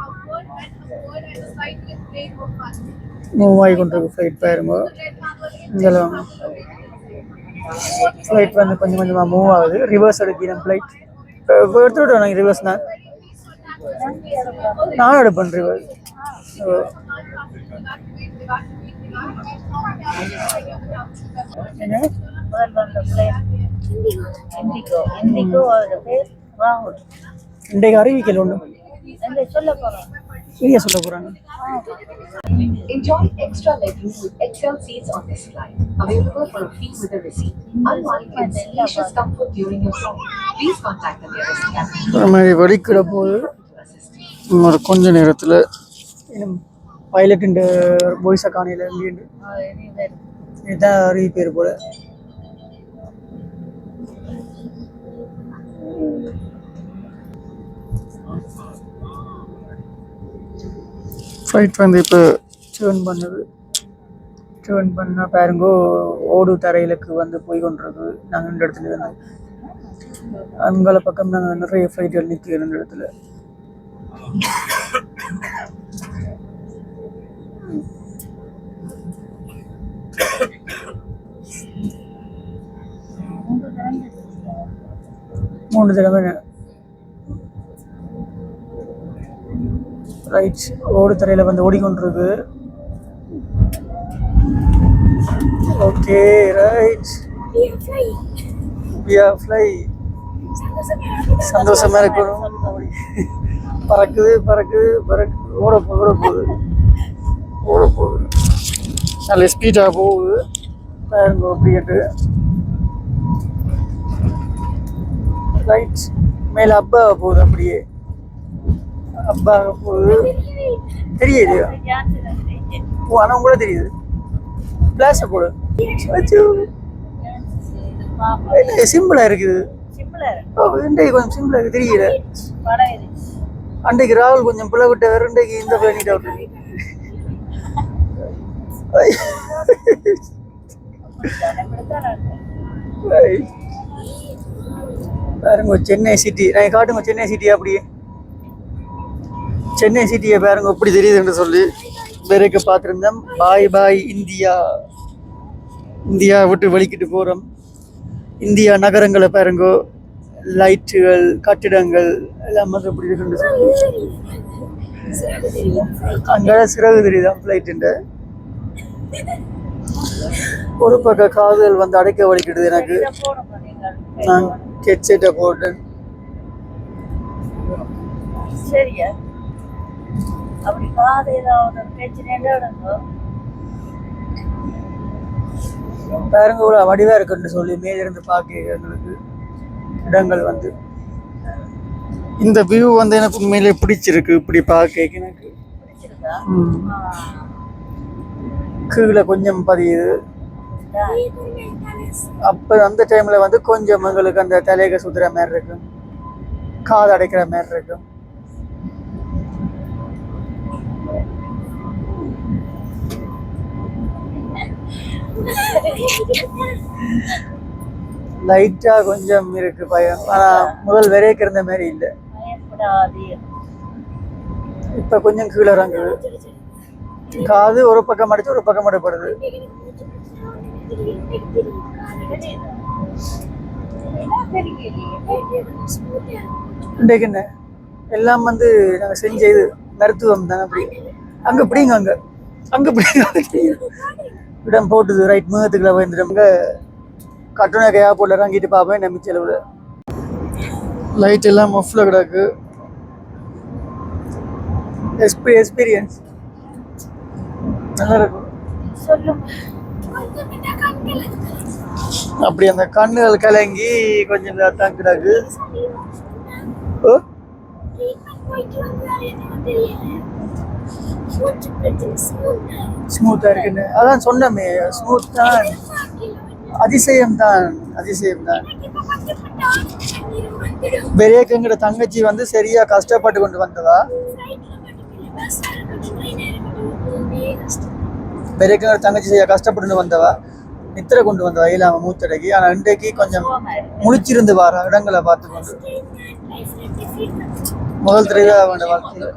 மூவ் ஆகி கொண்டிருக்கு ஃப்ளைட் பாருங்க. இங்கெல்லாம் ஃப்ளைட் வந்து கொஞ்சம் கொஞ்சமாக மூவ் ஆகுது. ரிவர்ஸ் எடுக்கிறேன் ஃப்ளைட். எடுத்து விட்டு எனக்கு ரிவர்ஸ் தான் நானும் எடுப்பேன் ரிவர்ஸ். என்ன இண்டிகோ பேர் ராகுல். இன்றைக்கு அறிவிக்கல ஒன்று சொல்ல போறேன். சரியா சொல்ல போகிறாங்க. Enjoy extra legroom with XL seats on this flight. Available for a fee with a receipt. Unwind in spacious comfort during your flight. Please contact the nearest cabin இந்த மாதிரி வலிக்கிட போது to assist. இன்னொரு கொஞ்ச நேரத்தில் இன்னும் பைலட் இந்த பாய்ஸை காணையில் இருந்து இதுதான் அறிவிப்பேர் போல. ஃப்ளைட் வந்து இப்போ டேர்ன் பண்ணால் பாருங்கோ ஓடு தரையிலுக்கு வந்து போய் கொண்டிருக்கு. நாங்கள் இந்த இடத்துல இருந்து அங்கால பக்கம் நாங்கள் நிறைய ஃப்ளைட்டுகள் நிற்கிறோம் இந்த இடத்துல. மூணு தடவை ரைட் ஓடு தரையில் வந்து ஓடிக்கொண்டிருக்கு. ஓகே ரைட் ஃப்ளை சந்தோஷமா இருக்கணும். பறக்குது பறக்குது பறக்குது ஓட போகுது நல்ல ஸ்பீடாக போகுது பாருங்க அப்படின்ட்டு. ரைட் மேலே அப்பா போகுது அப்படியே அப்பா போகுது தெரியுது. ஆனால் கூட தெரியுது பிளாஸை போடு சிம்பிளா இருக்குது. இன்றைக்கு கொஞ்சம் சிம்பிளா இருக்கு தெரியல. அன்றைக்கு ராகுல் கொஞ்சம் பிள்ளை விட்ட வேற இன்றைக்கு இந்த பிள்ளை நீட்டா விட்டு பாருங்க சென்னை சிட்டி நான் காட்டுங்க சென்னை சிட்டி அப்படியே சென்னை சிட்டியை பாருங்க எப்படி தெரியுதுன்னு சொல்லி வேறக்க பார்த்துருந்தோம். பாய் பாய் இந்தியா இந்தியா விட்டு வலிக்கிட்டு போகிறோம். இந்தியா நகரங்களை பாருங்கோ லைட்டுகள் கட்டிடங்கள் எல்லாம் வந்து எப்படி இருக்குன்னு சொல்லி அங்கே சிறகு தெரியுதான் ஃப்ளைட்டு. ஒரு பக்கம் காதுகள் வந்து அடைக்க வலிக்கிடுது எனக்கு. நான் ஹெட்செட்டை போட்டேன். சரியா அப்படி காது ஏதாவது பிரச்சனை பாருங்க இவ்வளோ வடிவா இருக்குன்னு சொல்லி மேலிருந்து பார்க்க எங்களுக்கு இடங்கள் வந்து இந்த வியூ வந்து எனக்கு உண்மையிலே பிடிச்சிருக்கு. இப்படி பார்க்க எனக்கு கீழே கொஞ்சம் பதியுது. அப்போ அந்த டைமில் வந்து கொஞ்சம் எங்களுக்கு அந்த தலையை சுற்றுற மாதிரி இருக்கும், காது அடைக்கிற மாதிரி இருக்கும். லைட்டா கொஞ்சம் இருக்கு பயம். ஆனா முதல் வரைக்கும் இருந்த மாதிரி இல்லை. இப்ப கொஞ்சம் கீழே இறங்குது. காது ஒரு பக்கம் அடிச்சு ஒரு பக்கம் அடைப்படுது. இன்றைக்கு என்ன எல்லாம் வந்து நாங்க செஞ்ச இது மருத்துவம் தானே. அப்படி அங்க பிடிங்க அங்க அங்க பிடிங்க இடம் போட்டுது. ரைட் முகத்துக்குள்ள வந்துட்டோம்ங்க. கட்டுனை கையா போட்டு இறங்கிட்டு பார்ப்பேன் நம்ம செலவுல. லைட் எல்லாம் மஃப்ல கிடக்கு. எக்ஸ்பீரியன்ஸ் நல்லா இருக்கும். அப்படி அந்த கண்ணுகள் கலங்கி கொஞ்சம் தான் கிடக்கு. ஸ்மூத்தா இருக்குன்னு அதான் சொன்னமே. ஸ்மூத் தான், அதிசயம் தான், அதிசயம் தான். பெரியக்கங்கிற தங்கச்சி வந்து சரியா கஷ்டப்பட்டு கொண்டு வந்ததா. பெரியக்கங்கிற தங்கச்சி சரியா கஷ்டப்பட்டு வந்தவா, நித்திரை கொண்டு வந்தவா இல்லாம மூத்தடைக்கு. ஆனா இன்றைக்கு கொஞ்சம் முழிச்சிருந்து வார இடங்களை பார்த்து கொண்டு முதல் தெரியாத வேண்ட வாழ்க்கையில்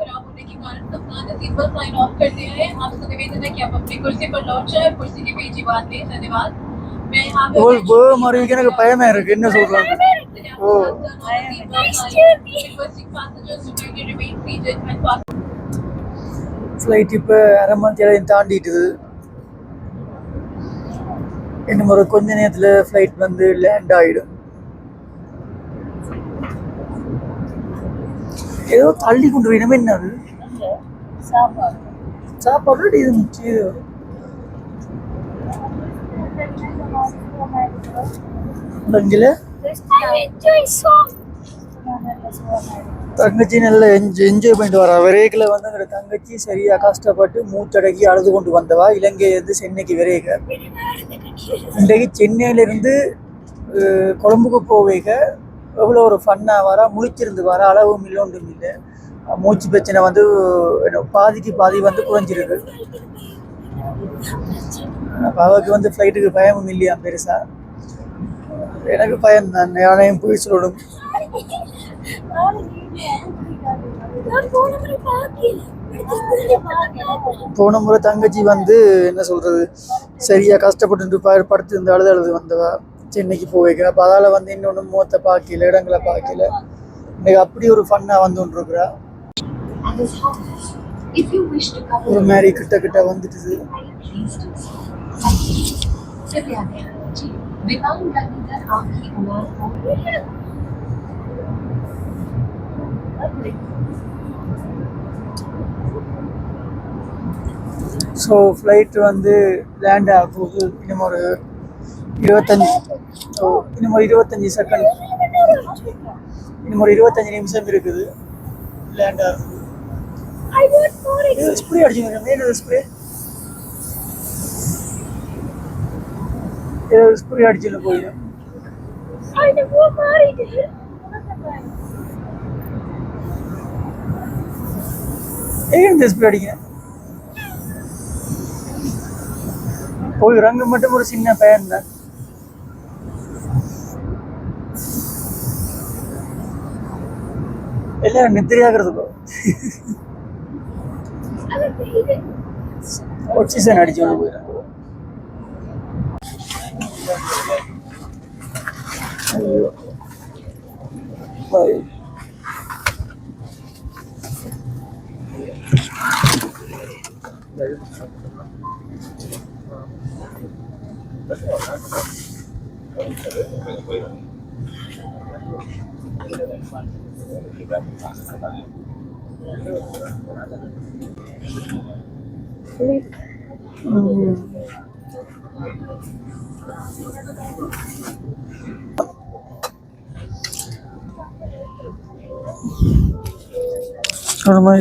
सीटबेल्ट साइन ऑफ कर दिया है। आपसे निवेदन है कि आप अपनी कुर्सी पर लौट जाए, कुर्सी की पेची बांध लें। धन्यवाद। மாதிரி எனக்கு பயமா இருக்கு, என்ன சொல்றாங்க? ஓ ஃப்ளைட் இப்போ அரை மணி நேரம் தாண்டிட்டுது. இன்னும் ஒரு கொஞ்ச நேரத்தில் ஃப்ளைட் வந்து லேண்ட் ஆகிடும். ஏதோ தள்ளி கொண்டு போயிடுமே, என்ன அது சாப்பாடு இது முக்கியம். இங்கே தங்கச்சி நல்லா என்ஜாய் பண்ணிட்டு வரா. விரைக்கில் வந்து அங்கே தங்கச்சி சரியாக கஷ்டப்பட்டு மூச்சடக்கி அழுது கொண்டு வந்தவா. இலங்கையிலேருந்து சென்னைக்கு விரைக. இன்றைக்கு சென்னையிலேருந்து கொழும்புக்கு போவேக எவ்வளோ ஒரு ஃபன்னாக வரா, முழிச்சிருந்து வர, அளவும் இல்லை ஒன்றும் இல்லை. மூச்சு பிரச்சனை வந்து பாதிக்கு பாதி வந்து குறைஞ்சிருக்கு. அவருக்கு வந்து ஃப்ளைட்டுக்கு பயமும் இல்லையா பெருசா. எனக்கு பயம் தான், யானையும் போய் சொல்லணும். போன முறை தங்கச்சி வந்து என்ன சொல்றது, சரியா கஷ்டப்பட்டு படுத்து இருந்து அழுது வந்தவா சென்னைக்கு போவேக்க. அப்போ அதால் வந்து இன்னொன்று மூத்த பார்க்கல, இடங்களை பார்க்கல. இன்னைக்கு அப்படி ஒரு ஃபன்னா வந்துருக்குறா. ஒரு மாதிரி கிட்ட வந்துட்டுது. ஸோ ஃப்ளைட் வந்து லேண்ட் ஆக போகுது. இன்னும் ஒரு 25 செகண்ட், இன்னும் ஒரு 25 நிமிஷம் இருக்குது லேண்ட் ஆகுது. ஸ்ப்ரே அடிச்சுங்க, ஸ்ப்ரே அடிச்சுல போயிடும். ஏன் ஸ்ப்ரே அடிக்கிறேன் போய் ரங்கு மட்டும் ஒரு சின்ன பையன் தான். எல்லாரும் நித்திரையாகிறதுக்கோ ஆக்சிஜன் அடிச்சு வந்து போயிடறாங்க. ஐயோ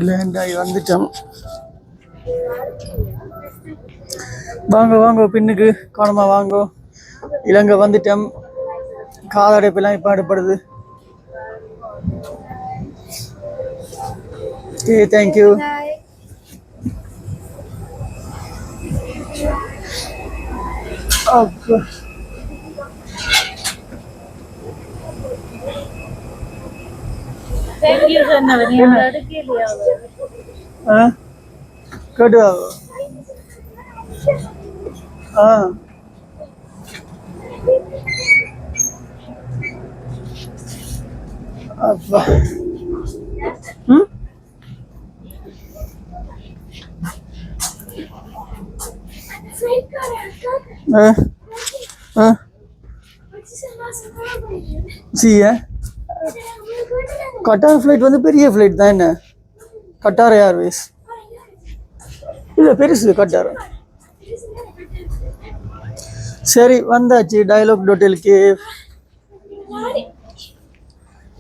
லேண்ட் ஆகி வந்துட்டோம். வாங்க வாங்க பின்னுக்கு காணமா வாங்கோ. இலங்கை வந்துட்டோம். காதடைப்பெல்லாம் இப்போ அடுப்படுது. Okay, thank you. ஓகே கேட்டு அப்பா கட்டார் ஃப்ளைட் வந்து பெரிய ஃப்ளைட் தான். என்ன கட்டார் ஏர்வேஸ் இல்லை பெருசு கட்டார். சரி வந்தாச்சு டயலாக் ஹோட்டலுக்கு.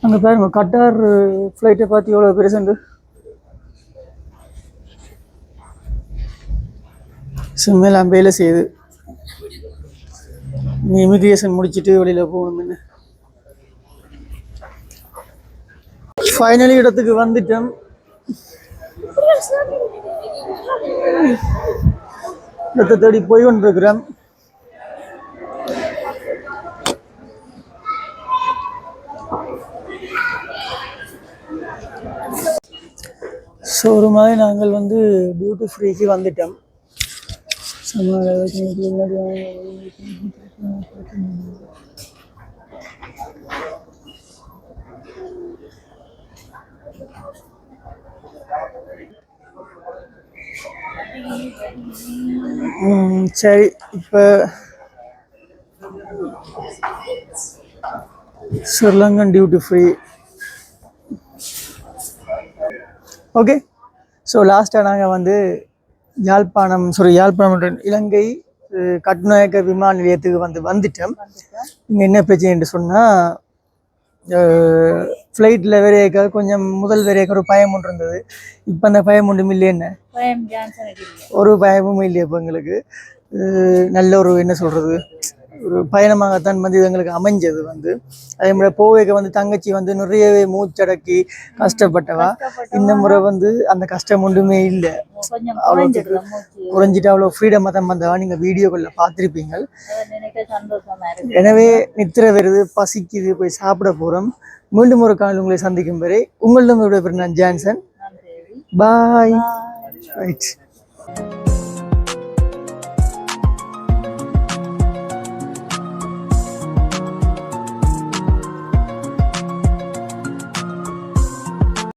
அங்கே பாருங்க கட்டார் ஃப்ளைட்டை பார்த்து எவ்வளோ பெருசுண்டு. சிம்மெல்லாம் வேலை செய்யுது. நீ இமிக்ரேஷன் முடிச்சுட்டு வெளியில் போகணும்னு. ஃபைனலி இடத்துக்கு வந்துட்டோம். இடத்தை தேடி போய் கொண்டிருக்கிறோம். ஸோ ஒரு மாதிரி நாங்கள் வந்து டியூட்டி ஃப்ரீக்கு வந்துட்டோம். சரி இப்போ Sri Lankan duty free. Okay, so லாஸ்ட்டாக நாங்கள் வந்து யாழ்ப்பாணம் இலங்கை கட்டுநாயக்க விமான நிலையத்துக்கு வந்துட்டோம். இங்கே என்ன பிரச்சனைன்னு சொன்னால் ஃப்ளைட்டில் வரையக்க கொஞ்சம் முதல் வரையக்க ஒரு பயம் ஒன்று இருந்தது. இப்போ அந்த பயம் ஒன்றும் இல்லை. என்ன ஒரு பயமும் இல்லை. இப்போ எங்களுக்கு நல்ல ஒரு என்ன சொல்கிறது ஒரு பயணமாகத்தான் வந்து இது எங்களுக்கு அமைஞ்சது. வந்து அதே மாதிரி போவேக்க வந்து தங்கச்சி வந்து நிறையவே மூச்சடக்கி கஷ்டப்பட்டவா. இந்த முறை வந்து அந்த கஷ்டம் ஒன்றுமே இல்லை. அவ்வளோ குறைஞ்சிட்டு அவ்வளோ ஃப்ரீடமாக தான் வந்தவா. நீங்கள் வீடியோக்களில் பார்த்துருப்பீங்க. எனவே நித்திர வருது, பசிக்குது, போய் சாப்பிட போகிறோம். மீண்டும் ஒரு காலம் உங்களை சந்திக்கும் வரை உங்களிடம் விடைபெறும் நான் ஜான்சன். பாய். ரைட்.